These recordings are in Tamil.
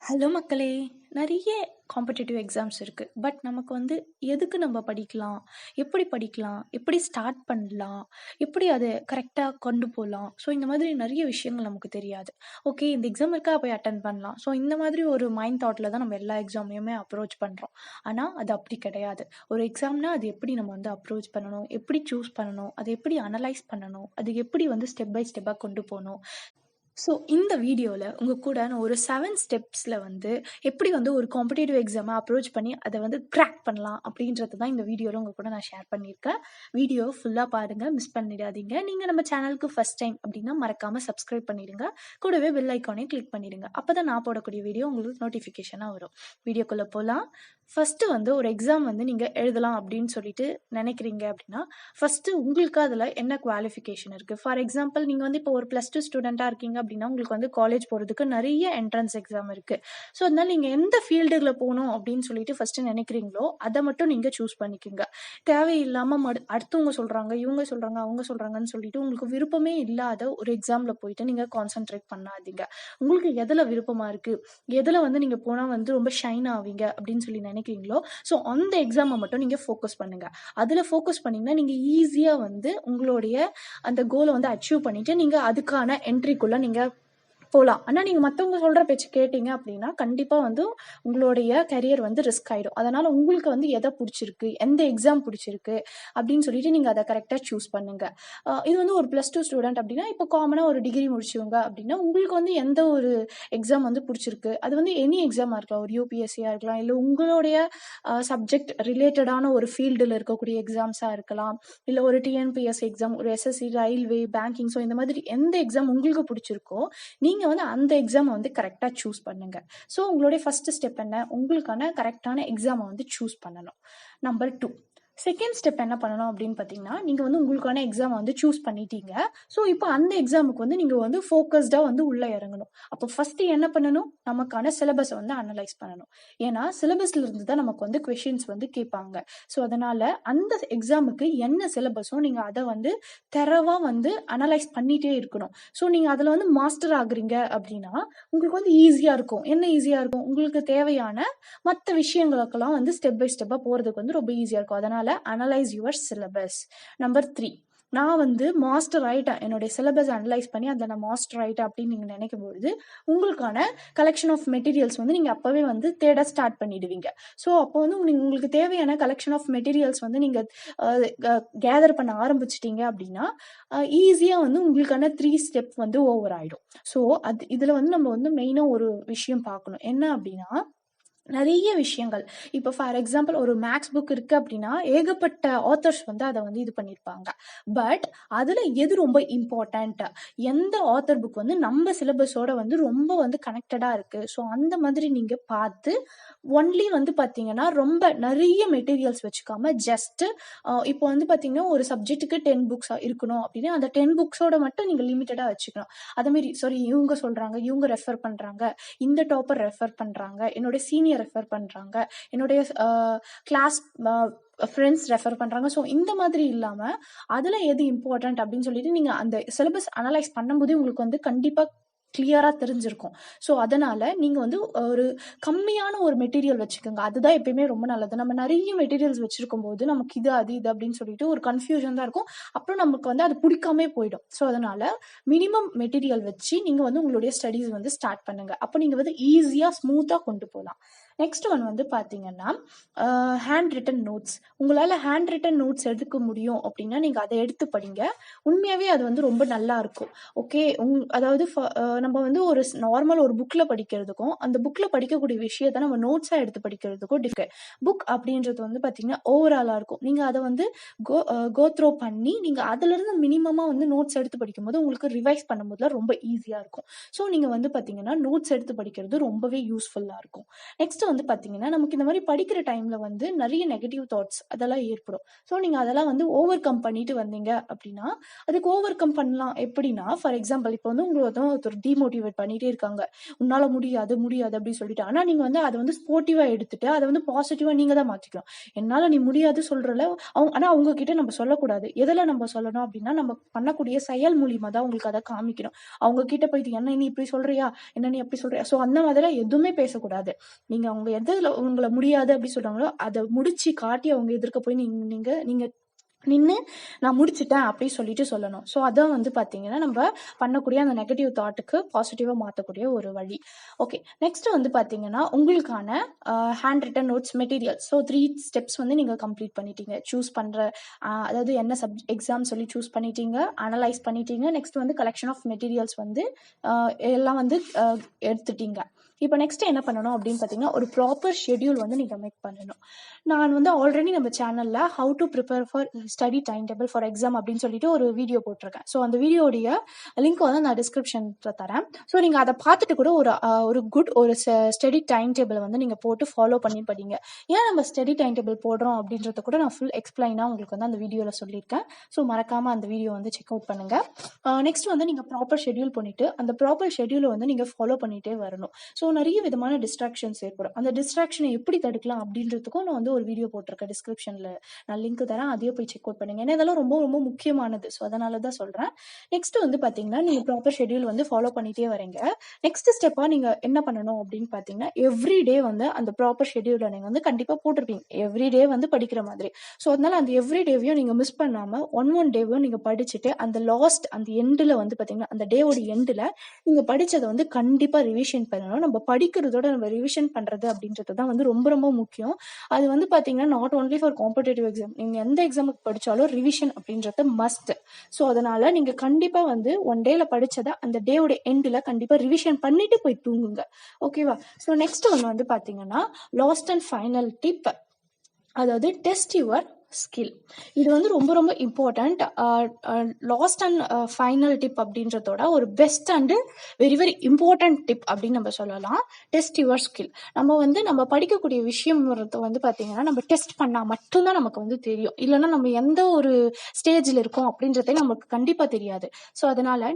ஹலோ மக்களே! நெறைய காம்படிட்டிவ் எக்ஸாம்ஸ் இருக்கு. பட் நமக்கு எதுக்கு நம்ம படிக்கலாம்? எப்படி படிக்கலாம்? எப்படி ஸ்டார்ட் பண்ணலாம்? எப்படி அத கரெக்ட்டா கொண்டு போலாம்? ஸோ இந்த மாதிரி நெறைய விஷயங்கள் நமக்கு தெரியாது. ஓகே இந்த எக்ஸாம் இருக்கா போய் அட்டெண்ட் பண்ணலாம். ஸோ இந்த மாதிரி ஒரு மைண்ட் தாட்ல தான் நம்ம எல்லா எக்ஸாமையுமே அப்ரோச் பண்றோம். ஆனா அது அப்படி கிடையாது. ஒரு எக்ஸாம்னா அது எப்படி நம்ம அப்ரோச் பண்ணணும்? எப்படி சூஸ் பண்ணணும்? அத எப்படி அனலைஸ் பண்ணணும்? அது எப்படி ஸ்டெப் பை ஸ்டெப்பா கொண்டு போணும்? ஸோ இந்த வீடியோல உங்க கூட நான் ஒரு 7 ஸ்டெப்ஸ்ல எப்படி ஒரு காம்படிட்டிவ் எக்ஸாம அப்ரோச் பண்ணி அத கிராக் பண்ணலாம் அப்படின்றது தான் இந்த வீடியோல உங்க கூட நான் ஷேர் பண்ணியிருக்கேன். வீடியோ ஃபுல்லா பாருங்க. மிஸ் பண்ணிடாதீங்க. நீங்க நம்ம சேனலுக்கு ஃபர்ஸ்ட் டைம் அப்படின்னா மறக்காம சப்ஸ்கிரைப் பண்ணிடுங்க. கூடவே பெல் ஐகானையும் கிளிக் பண்ணிடுங்க. அப்பதான் நான் போடக்கூடிய வீடியோ உங்களுக்கு நோட்டிஃபிகேஷனா வரும். வீடியோக்குள்ள போலாம். ஃபர்ஸ்ட் ஒரு எக்ஸாம் நீங்க எழுதலாம் அப்படின்னு சொல்லிட்டு நினைக்கிறீங்க அப்படின்னா, ஃபர்ஸ்ட் உங்களுக்கு அதுல என்ன குவாலிஃபிகேஷன் இருக்கு? ஃபார் எக்ஸாம்பிள் நீங்க இப்போ ஒரு +2 ஸ்டூடெண்ட்டா இருக்கீங்க அப்படின்னா, உங்களுக்கு காலேஜ் போறதுக்கு நெறைய என்ட்ரன்ஸ் எக்ஸாம் இருக்கு. ஸோ, அதனால நீங்க எந்த ஃபீல்டுல போணும் அப்படின்னு சொல்லிட்டு ஃபர்ஸ்ட் நினைக்கிறீங்களோ, அத மட்டும் நீங்க சூஸ் பண்ணிக்கங்க. தேவையில்லாம அடுத்தவங்க சொல்றாங்க, இவங்க சொல்றாங்க, அவங்க சொல்றாங்கன்னு சொல்லிட்டு உங்களுக்கு விருப்பமே இல்லாத ஒரு எக்ஸாம்ல போயிட்டு நீங்க கான்சன்ட்ரேட் பண்ணாதீங்க. உங்களுக்கு எதுல விருப்பமா இருக்கு? எதுல நீங்க போனா ரொம்ப ஷைன் ஆவீங்க அப்படின்னு சொல்லி நினைக்கிறீங்களோ, ஸோ அந்த எக்ஸாம மட்டும் நீங்க ஃபோக்கஸ் பண்ணுங்க. அதுல ஃபோக்கஸ் பண்ணீங்கன்னா, நீங்க ஈஸியா உங்களுடைய அந்த கோல அச்சீவ் பண்ணிட்டு, நீங்க அதுக்கான என்ட்ரிக்குள்ள நீங்க போலாம். ஆனா நீங்க மத்தவங்க சொல்ற பேச்சு கேட்டீங்க அப்படின்னா, கண்டிப்பா உங்களுடைய கரியர் ரிஸ்க் ஆயிடும். அதனால உங்களுக்கு எத புடிச்சிருக்கு, எந்த எக்ஸாம் புடிச்சிருக்கு அப்படின்னு சொல்லிட்டு நீங்க அத கரெக்ட்டா சூஸ் பண்ணுங்க. இது ஒரு +2 ஸ்டூடண்ட் அப்படின்னா, இப்போ காமனா ஒரு டிகிரி முடிச்சவங்க அப்படின்னா, உங்களுக்கு எந்த ஒரு எக்ஸாம் புடிச்சிருக்கு. அது எனி எக்ஸாமா இருக்கலாம். ஒரு யுபிஎஸ்சியா இருக்கலாம். இல்ல உங்களுடைய சப்ஜெக்ட் ரிலேட்டடான ஒரு ஃபீல்டுல இருக்கக்கூடிய எக்ஸாம்ஸா இருக்கலாம். இல்ல ஒரு டிஎன்பிஎஸ்சி எக்ஸாம், ஒரு எஸ்எஸ்சி, ரயில்வே, பேங்கிங் ஸோ இந்த மாதிரி எந்த எக்ஸாம் உங்களுக்கு புடிச்சிருக்கோ, நீங்க அந்த எக்ஸாம கரெக்ட்டா சூஸ் பண்ணுங்க. ஸோ உங்களுடைய ஃபர்ஸ்ட் ஸ்டெப் என்ன? உங்களுக்கான கரெக்ட்டான எக்ஸாம சூஸ் பண்ணணும். நம்பர் 2 செகண்ட் ஸ்டெப் என்ன பண்ணணும் அப்படின்னு பார்த்தீங்கன்னா, நீங்க உங்களுக்கான எக்ஸாம சூஸ் பண்ணிட்டீங்க. ஸோ இப்போ அந்த எக்ஸாமுக்கு நீங்க ஃபோக்கஸ்டா உள்ள இறங்கணும். அப்போ ஃபர்ஸ்ட் என்ன பண்ணணும்? நமக்கான சிலபஸ அனலைஸ் பண்ணணும். ஏன்னா சிலபஸ்ல இருந்து தான் நமக்கு கொஸ்டின்ஸ் கேட்பாங்க. ஸோ அதனால அந்த எக்ஸாமுக்கு என்ன சிலபஸோ நீங்க அத தெறவா அனலைஸ் பண்ணிட்டே இருக்கணும். ஸோ நீங்க அதுல மாஸ்டர் ஆகுறீங்க அப்படின்னா, உங்களுக்கு ஈஸியா இருக்கும். என்ன ஈஸியா இருக்கும்? உங்களுக்கு தேவையான மத்த விஷயங்களுக்கெல்லாம் ஸ்டெப் பை ஸ்டெப்பா போறதுக்கு ரொம்ப ஈஸியா இருக்கும். அதனால அனலைஸ் யுவர் சிலபஸ். நம்பர் 3 நான் மாஸ்டர் ஆயிட்டேன். என்னுடைய சிலபஸ் அனலைஸ் பண்ணி அதுல நான் மாஸ்டர் ஆயிட்டேன் அப்படின்னு நீங்க நினைக்கும்பொழுது, உங்களுக்கான கலெக்ஷன் ஆஃப் மெட்டீரியல்ஸ் நீங்க அப்பவே தேட ஸ்டார்ட் பண்ணிடுவீங்க. ஸோ அப்போ உங்களுக்கு தேவையான கலெக்ஷன் ஆஃப் மெட்டீரியல்ஸ் நீங்க அ க கேதர் பண்ண ஆரம்பிச்சுட்டீங்க அப்படின்னா, ஈஸியா உங்களுக்கான 3 ஸ்டெப் ஓவர் ஆயிடும். ஸோ இதுல நம்ம மெயினா ஒரு விஷயம் பார்க்கணும். என்ன அப்படின்னா, நெறைய விஷயங்கள். இப்ப ஃபார் எக்ஸாம்பிள் ஒரு மேத்ஸ் புக் இருக்கு அப்படின்னா, ஏகப்பட்ட ஆத்தர்ஸ் அத இது பண்ணியிருப்பாங்க. பட் அதுல எது ரொம்ப இம்பார்ட்டன்ட்? எந்த ஆத்தர் புக் நம்ம சிலபஸோட ரொம்ப கனெக்டடா இருக்கு. ஸோ அந்த மாதிரி நீங்க பார்த்து, ஒன்லி பார்த்தீங்கன்னா, ரொம்ப நெறைய மெட்டீரியல்ஸ் வச்சுக்காம ஜஸ்ட் இப்போ பார்த்தீங்கன்னா, ஒரு சப்ஜெக்ட்டுக்கு 10 புக்ஸ் இருக்கணும் அப்படின்னா, அந்த 10 புக்ஸோட மட்டும் நீங்க லிமிட்டடா வச்சுக்கணும். அதே மாரி சாரி இவங்க சொல்றாங்க, இவங்க ரெஃபர் பண்றாங்க, இந்த டாப்பர் ரெஃபர் பண்றாங்க, என்னோட சீனியர் ரெஃபர் பண்றாங்க, என்னுடைய கிளாஸ் ஃப்ரெண்ட்ஸ் ரெஃபர் பண்றாங்க. ஸோ இந்த மாதிரி இல்லாம, அதுல எது இம்பார்ட்டன்ட் அப்படின்னு சொல்லிட்டு நீங்க அந்த சிலபஸ் அனலைஸ் பண்ணும்போதே உங்களுக்கு கண்டிப்பா கிளியரா தெரிஞ்சிருக்கும். ஸோ அதனால நீங்க ஒரு கம்மியான ஒரு மெட்டீரியல் வச்சுக்கோங்க. அதுதான் எப்பயுமே ரொம்ப நல்லது. நம்ம நெறைய மெட்டீரியல்ஸ் வச்சிருக்கும்போது, நமக்கு இது, அது, இது அப்படின்னு சொல்லிட்டு ஒரு கன்ஃப்யூஷன் தான் இருக்கும். அப்புறம் நமக்கு அது பிடிக்காமயே போயிடும். ஸோ அதனால மினிமம் மெட்டீரியல் வச்சு நீங்க உங்களுடைய ஸ்டடீஸ் ஸ்டார்ட் பண்ணுங்க. அப்ப நீங்க ஈஸியா, ஸ்மூத்தா கொண்டு போலாம். நெக்ஸ்ட் ஒன் பாத்தீங்கன்னா, ஹேண்ட் ரிட்டன் நோட்ஸ். உங்களால ஹேண்ட் ரிட்டன் நோட்ஸ் எடுக்க முடியும் அப்படின்னா, நீங்க அத எடுத்து படிங்க. உண்மையாவே அது ரொம்ப நல்லா இருக்கும். ஓகே. அதாவது நம்ம ஒரு நார்மல் ஒரு புக்ல படிக்கிறதுக்கும், அந்த புக்ல படிக்கக்கூடிய விஷயத்த நம்ம நோட்ஸா எடுத்து படிக்கிறதுக்கும் டிஃபரெண்ட். புக் அப்படின்றது பார்த்தீங்கன்னா, ஓவராலா இருக்கும். நீங்க அத கோ த்ரூ பண்ணி, நீங்க அதுலருந்து மினிமமா நோட்ஸ் எடுத்து படிக்கும்போது, உங்களுக்கு ரிவைஸ் பண்ணும்போதுலாம் ரொம்ப ஈஸியா இருக்கும். ஸோ நீங்க பார்த்தீங்கன்னா, நோட்ஸ் எடுத்து படிக்கிறது ரொம்பவே யூஸ்ஃபுல்லா இருக்கும். நெக்ஸ்ட் வந்து பார்த்தீங்கன்னா, நமக்கு இந்த மாரி படிக்கிற டைம்ல வந்து நெறைய நெகட்டிவ் தாட்ஸ் அதெல்லாம் ஏற்படும். ஸோ நீங்க அதெல்லாம் வந்து ஓவர் கம் பண்ணிட்டு வந்தீங்க அப்படின்னா, அதுக்கு ஓவர் கம் பண்ணலாம் எப்படின்னா, ஃபார் எக்ஸாம்பிள் இப்போ வந்து உங்கள ஒருத்தர் டீமோட்டிவேட் பண்ணிட்டே இருக்காங்க. "உன்னால முடியாது, முடியாது" அப்படின்னு சொல்லிட்டு. ஆனா நீங்க வந்து அத வந்து ஸ்போர்ட்டிவா எடுத்துட்டு, அத வந்து பாசிட்டிவா நீங்க தான் மாத்திக்கணும். "என்னால நீ முடியாது" சொல்றல, ஆனா அவங்க கிட்ட நம்ம சொல்லக்கூடாது. எதுல நம்ம சொல்லணும் அப்படின்னா, நம்ம பண்ணக்கூடிய செயல் மூலியமா தான் உங்களுக்கு அத காமிக்கணும். அவங்க கிட்ட போயிட்டு, "என்ன நீ இப்படி சொல்றியா? என்ன நீ அப்படி சொல்றியா?" ஸோ அந்த மாதிரிலாம் எதுவுமே பேசக்கூடாது. நீங்க அவங்க எதுல உங்கள முடியாது அப்படி சொல்றாங்களோ, அத முடிச்சு காட்டி அவங்க எதிர்க்க போய் நீங்க நீங்க நீங்க நின்னு, "நான் முடிச்சுட்டேன்" அப்படி சொல்லிட்டு சொல்லணும். ஸோ அதான் வந்து பார்த்தீங்கன்னா, நம்ப பண்ணக்கூடிய அந்த நெகட்டிவ் தாட்டுக்கு பாசிட்டிவா மாத்தக்கூடிய ஒரு வழி. ஓகே. நெக்ஸ்ட் வந்து பார்த்தீங்கன்னா, உங்களுக்கான hand return notes material. So 3 steps வந்து நீங்க கம்ப்ளீட் பண்ணிட்டீங்க. சூஸ் பண்ற அதாவது என்ன எக்ஸாம் சொல்லி சூஸ் பண்ணிட்டீங்க, அனலைஸ் பண்ணிட்டீங்க. நெக்ஸ்ட் வந்து கலெக்ஷன் ஆஃப் மெட்டீரியல்ஸ் வந்து அ எல்லாம் வந்து எடுத்துட்டீங்க. இப்ப நெக்ஸ்ட் என்ன பண்ணணும் அப்படின்னு பார்த்தீங்கன்னா, ஒரு ப்ராப்பர் ஷெட்யூல் வந்து நீங்க மேக் பண்ணணும். நான் வந்து ஆல்ரெடி நம்ம சேனல்ல how to prepare for study time table for exam அப்படின்னு சொல்லிட்டு ஒரு வீடியோ போட்டிருக்கேன். ஸோ அந்த வீடியோடைய லிங்க் வந்து நான் டிஸ்கிரிப்ஷன்ல தரேன். ஸோ நீங்க அதை பார்த்துட்டு கூட ஒரு குட் ஒரு ஸ்டடி டைம் டேபிள் வந்து நீங்க போட்டு ஃபாலோ பண்ணி படிங்க. ஏன் நம்ம ஸ்டடி டைம் டேபிள் போடுறோம் அப்படின்றத கூட நான் ஃபுல் எக்ஸ்பிளைனா உங்களுக்கு வந்து அந்த வீடியோல சொல்லியிருக்கேன். ஸோ மறக்காம அந்த வீடியோ வந்து செக் அவுட் பண்ணுங்க. நெக்ஸ்ட் வந்து நீங்க ப்ராப்பர் ஷெட்யூல் பண்ணிட்டு அந்த ப்ராப்பர் ஷெட்யூலை வந்து நீங்க ஃபாலோ பண்ணிட்டே வரணும். ஸோ நிறைய விதமான டிஸ்ட்ராக்ஷன்ஸ் ஏற்படும். அந்த டிஸ்ட்ராக்ஷனை எப்படி தடுக்கலாம் அப்படின்றதுக்கும் நான் வந்து ஒரு வீடியோ போட்டிருக்கேன் டிஸ்கிரிப்ஷன்ல. நான் லிங்க் தரேன். அதையும் போய் செக் அவுட் பண்ணுங்க. ஏன்னா இதெல்லாம் ரொம்ப ரொம்ப முக்கியமானது. ஸோ அதனால தான் சொல்றேன். நெக்ஸ்ட் வந்து பாத்தீங்கன்னா, நீங்க ப்ராப்பர் ஷெட்யூல் வந்து ஃபாலோ பண்ணிட்டே வரீங்க. நெக்ஸ்ட் ஸ்டெப்பா நீங்க என்ன பண்ணணும் அப்படின்னு பாத்தீங்கன்னா, எவ்ரி டே வந்து அந்த ப்ராப்பர் ஷெட்யூல நீங்க வந்து கண்டிப்பா போட்டிருப்பீங்க. எவ்ரி டே வந்து படிக்கிற மாதிரி. ஸோ அதனால அந்த எவ்ரி டேவையும் நீங்க மிஸ் பண்ணாம ஒன் டேவையும் நீங்க படிச்சுட்டு அந்த லாஸ்ட் அந்த எண்டுல வந்து பாத்தீங்கன்னா, அந்த டேவோட எண்டுல நீங்க படிச்சதை வந்து கண்டிப்பா ரிவிஷன் பண்ணணும். நம்ம படிக்கிறதோட நம்ம ரிவிஷன் பண்றது அப்படின்றது தான் வந்து ரொம்ப ரொம்ப முக்கியம். அது வந்து பாத்தீங்கன்னா not only for competitive exam. நீங்க எந்த எக்ஸாமுக்கு படிச்சாலும் ரிவிஷன் அப்படின்றது மஸ்ட். ஸோ அதனால நீங்க கண்டிப்பா வந்து ஒன் டேல படிச்சதை அந்த டேவோட எண்ட்ல கண்டிப்பா ரிவிஷன் பண்ணிட்டு போய் தூங்குங்க. ஓகேவா? ஸோ நெக்ஸ்ட் ஒன்று வந்து பாத்தீங்கன்னா லாஸ்ட் அண்ட் ஃபைனல் டிப், அதாவது டெஸ்ட் யுவர் ஸ்கில். இது வந்து ரொம்ப ரொம்ப important. Last and final tip அப்படின்றதோட ஒரு best and very very important tip அப்படின்னு நம்ம சொல்லலாம். Test your skill. நம்ம படிக்கக்கூடிய விஷயம் வந்து பார்த்தீங்கன்னா நம்ம டெஸ்ட் பண்ணால் மட்டும்தான் நமக்கு வந்து தெரியும். இல்லைன்னா நம்ம எந்த ஒரு ஸ்டேஜில் இருக்கோம் அப்படின்றதே நமக்கு கண்டிப்பாக தெரியாது. ஸோ அதனால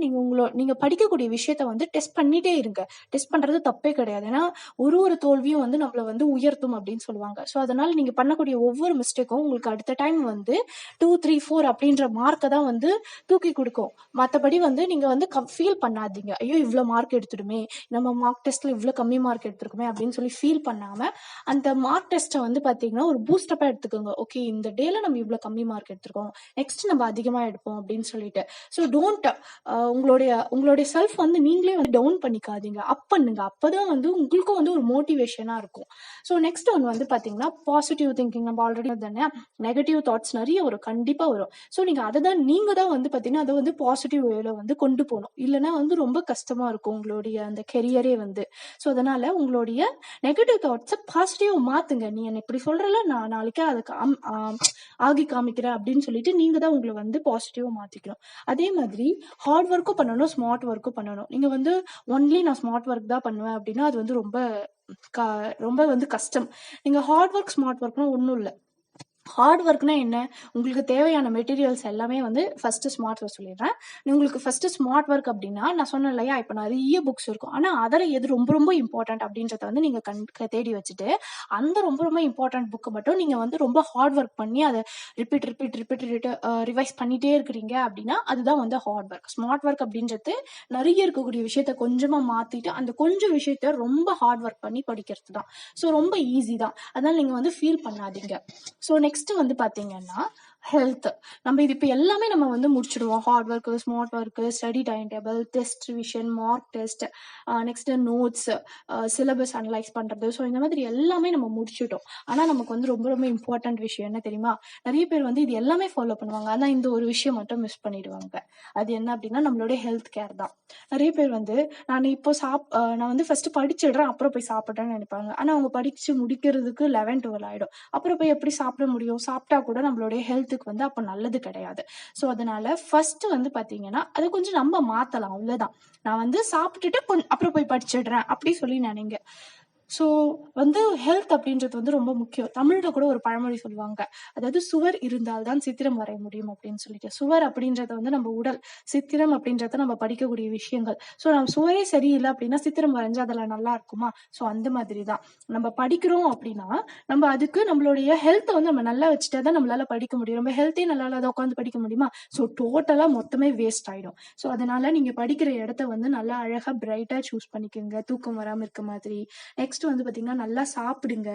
நீங்கள் படிக்கக்கூடிய விஷயத்த வந்து டெஸ்ட் பண்ணிட்டே இருங்க. டெஸ்ட் பண்ணுறது தப்பே கிடையாது. ஏன்னா ஒரு தோல்வியும் வந்து நம்மளை வந்து உயர்த்தும் அப்படின்னு சொல்லுவாங்க. ஸோ அதனால நீங்கள் பண்ணக்கூடிய ஒவ்வொரு மிஸ்டேக்கும் உங்களுக்கு அடுத்த டைம் வந்து 2, 3, 4 அப்படின்ற மார்க்கை தான் வந்து தூக்கி கொடுக்கும். மற்றபடி வந்து நீங்க வந்து ஃபீல் பண்ணாதீங்க. ஐயோ இவ்வளோ மார்க் எடுத்துடுமே, நம்ம மார்க் டெஸ்ட்ல இவ்வளோ கம்மி மார்க் எடுத்துருக்குமே அப்படின்னு சொல்லி ஃபீல் பண்ணாம அந்த மார்க் டெஸ்ட்டை வந்து பார்த்தீங்கன்னா ஒரு பூஸ்டப்பா எடுத்துக்கோங்க. ஓகே இந்த டேல நம்ம இவ்வளோ கம்மி மார்க் எடுத்திருக்கோம், நெக்ஸ்ட் நம்ம அதிகமாக எடுப்போம் அப்படின்னு சொல்லிட்டு. ஸோ டோன்ட் உங்களுடைய செல்ஃப் வந்து நீங்களே வந்து டவுன் பண்ணிக்காதீங்க. அப் பண்ணுங்க. அப்பதான் வந்து உங்களுக்கும் வந்து ஒரு மோட்டிவேஷனா இருக்கும். ஸோ நெக்ஸ்ட் ஒன்று வந்து பார்த்தீங்கன்னா பாசிட்டிவ் திங்கிங். நம்ம ஆல்ரெடி தானே நெகட்டிவ் தாட்ஸ் நிறைய வரும், கண்டிப்பா வரும். ஸோ நீங்க தான் வந்து பாத்தீங்கன்னா அதை வந்து பாசிட்டிவ் வேல வந்து கொண்டு போகணும். இல்லைன்னா வந்து ரொம்ப கஷ்டமா இருக்கும் உங்களுடைய அந்த கெரியரே வந்து. ஸோ அதனால உங்களுடைய நெகட்டிவ் தாட்ஸை பாசிட்டிவா மாத்துங்க. நீ என்ன இப்படி சொல்றல, நான் நாளைக்கு அதுக்கு ஆகி காமிக்கிறேன் அப்படின்னு சொல்லிட்டு நீங்க தான் உங்களை வந்து பாசிட்டிவா மாத்திக்கணும். அதே மாதிரி ஹார்ட் ஒர்க்கும் பண்ணணும், ஸ்மார்ட் ஒர்க்கும் பண்ணணும். நீங்க வந்து ஒன்லி நான் ஸ்மார்ட் ஒர்க் தான் பண்ணுவேன் அப்படின்னா அது வந்து ரொம்ப வந்து கஷ்டம். நீங்க ஹார்ட் ஒர்க் ஸ்மார்ட் ஒர்க்னா ஒன்றும் இல்லை. ஹார்ட் ஒர்க்னா என்ன? உங்களுக்கு தேவையான மெட்டீரியல்ஸ் எல்லாமே வந்து ஃபர்ஸ்ட் ஸ்மார்ட் ஒர்க் சொல்லிடுறேன். உங்களுக்கு ஃபர்ஸ்ட் ஸ்மார்ட் ஒர்க் அப்படின்னா நான் சொன்னேன் இல்லையா, இப்போ நிறைய புக்ஸ் இருக்கும். ஆனால் அதில் எது ரொம்ப ரொம்ப இம்பார்ட்டன்ட் அப்படின்றத வந்து நீங்கள் தேடி வச்சுட்டு அந்த ரொம்ப ரொம்ப இம்பார்ட்டன்ட் புக்கை மட்டும் நீங்கள் வந்து ரொம்ப ஹார்ட் ஒர்க் பண்ணி அதை ரிப்பீட் ரிவைஸ் பண்ணிட்டே இருக்கிறீங்க அப்படின்னா அதுதான் வந்து ஹார்ட் ஒர்க். ஸ்மார்ட் ஒர்க் அப்படின்றது நிறைய இருக்கக்கூடிய விஷயத்த கொஞ்சமாக மாற்றிட்டு அந்த கொஞ்சம் விஷயத்த ரொம்ப ஹார்ட் ஒர்க் பண்ணி படிக்கிறது தான். ஸோ ரொம்ப ஈஸி தான். அதனால நீங்கள் வந்து ஃபீல் பண்ணாதீங்க. ஸோ நெக்ஸ்ட் வந்து பாத்தீங்கன்னா ஹெல்த். நம்ம இது இப்போ எல்லாமே நம்ம வந்து முடிச்சிடுவோம். Hard work, smart work, study time table, test revision, mark test, next notes, syllabus analyse பண்றது. ஸோ இந்த மாதிரி எல்லாமே நம்ம முடிச்சிட்டோம். ஆனா நமக்கு வந்து ரொம்ப ரொம்ப இம்பார்ட்டன்ட் விஷயம் என்ன தெரியுமா? நிறைய பேர் வந்து இது எல்லாமே ஃபாலோ பண்ணுவாங்க. ஆனா இந்த ஒரு விஷயம் மட்டும் மிஸ் பண்ணிடுவாங்க. அது என்ன அப்படின்னா நம்மளுடைய ஹெல்த் கேர் தான். நிறைய பேர் வந்து நான் வந்து ஃபர்ஸ்ட் படிச்சிடுறேன் அப்புறம் போய் சாப்பிட்றேன்னு நினைப்பாங்க. ஆனா அவங்க படிச்சு முடிக்கிறதுக்கு 11, 12 ஆயிடும். அப்புறம் போய் எப்படி சாப்பிட முடியும்? சாப்பிட்டா கூட நம்மளுடைய ஹெல்த்துக்கு வந்து அப்ப நல்லது கிடையாது. ஸோ அதனால ஃபர்ஸ்ட் வந்து பாத்தீங்கன்னா அது கொஞ்சம் நம்ம மாத்தலாம், அவ்வளவுதான். நான் வந்து சாப்பிட்டுட்டு அப்புறம் போய் படிச்சிடுறேன் அப்படி சொல்லி நினைங்க. ஸோ வந்து ஹெல்த் அப்படின்றது வந்து ரொம்ப முக்கியம். தமிழ்ல கூட ஒரு பழமொழி சொல்லுவாங்க. அதாவது சுவர் இருந்தால் தான் சித்திரம் வரைய முடியும் அப்படின்னு சொல்லிட்டு. சுவர் அப்படின்றது வந்து நம்ம உடல். சித்திரம் அப்படின்றது நம்ம படிக்கக்கூடிய விஷயங்கள். ஸோ நம்ம சுவரே சரியில்ல அப்படின்னா சித்திரம் வரைஞ்சா அதுல நல்லா இருக்குமா? ஸோ அந்த மாதிரி தான். நம்ம படிக்கிறோம் அப்படின்னா, நம்ம அதுக்கு நம்மளுடைய ஹெல்த்த வந்து நம்ம நல்லா வச்சுட்டா தான் நம்மளால படிக்க முடியும். நம்ம ஹெல்த்தே நல்லா இல்லாத உட்காந்து படிக்க முடியுமா? ஸோ டோட்டலா மொத்தமே வேஸ்ட் ஆயிடும். ஸோ அதனால நீங்க படிக்கிற இடத்த வந்து நல்லா அழகா பிரைட்டா சூஸ் பண்ணிக்கங்க. தூக்கம் வராம இருக்க மாதிரி. நெக்ஸ்ட் வந்து பாத்தீங்கன்னா, நல்லா சாப்பிடுங்க.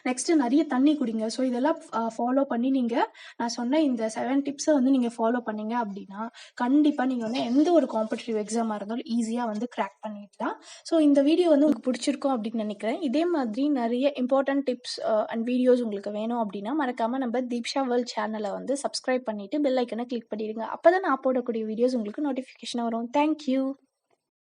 நெக்ஸ்ட் நெறைய தண்ணி குடிங்க. ஸோ இதெல்லாம் ஃபாலோ பண்ணி நீங்க நான் சொன்ன இந்த 7 டிப்ஸ வந்து நீங்க ஃபாலோ பண்ணீங்க அப்படின்னா, கண்டிப்பா நீங்க வந்து எந்த ஒரு காம்படிட்டிவ் எக்ஸாமா இருந்தாலும் ஈஸியா வந்து கிராக் பண்ணிடலாம். ஸோ இந்த வீடியோ வந்து உங்களுக்கு பிடிச்சிருக்கும் அப்படின்னு நினைக்கிறேன். இதே மாதிரி நெறைய இம்பார்ட்டன்ட் டிப்ஸ் அண்ட் வீடியோஸ் உங்களுக்கு வேணும் அப்படின்னா, மறக்காம நம்ம தீப்ஷா வேர்ல்ட் சேனல வந்து சப்ஸ்கிரைப் பண்ணிட்டு பெல் ஐக்கன கிளிக் பண்ணிடுங்க. அப்பதான் நான் போடக்கூடிய வீடியோஸ் உங்களுக்கு நோட்டிஃபிகேஷன் வரும். Thank you.